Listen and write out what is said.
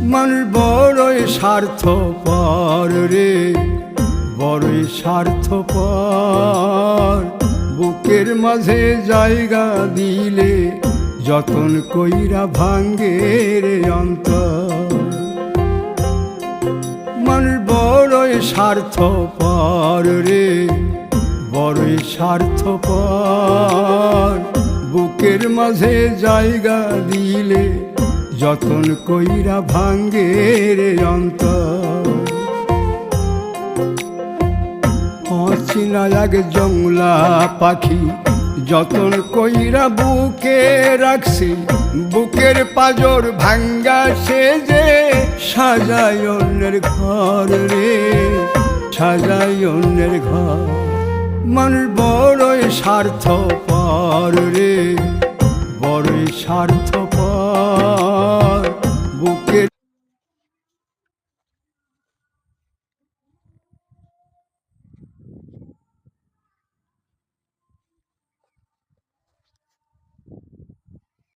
মানুষ বড়ই স্বার্থপর রে, বড়ই স্বার্থপর। বুকের মাঝে জায়গা দিলে যতন কইরা ভাঙ্গে রে অন্তর। মানুষ বড়ই স্বার্থপর রে, বড়ই স্বার্থপর। বুকের মাঝে জায়গা দিলে যতন কইরা ভাঙ্গে রে অন্তর। অচিনা এক জংলা পাখি যতন কইরা বুকে রাখছি, বুকের পাজর ভাঙ্গা সে যে সাজায় অন্যের ঘর রে, সাজায় অন্যের ঘর। মানুষ বড়ই স্বার্থপর রে, বড়ই স্বার্থপর।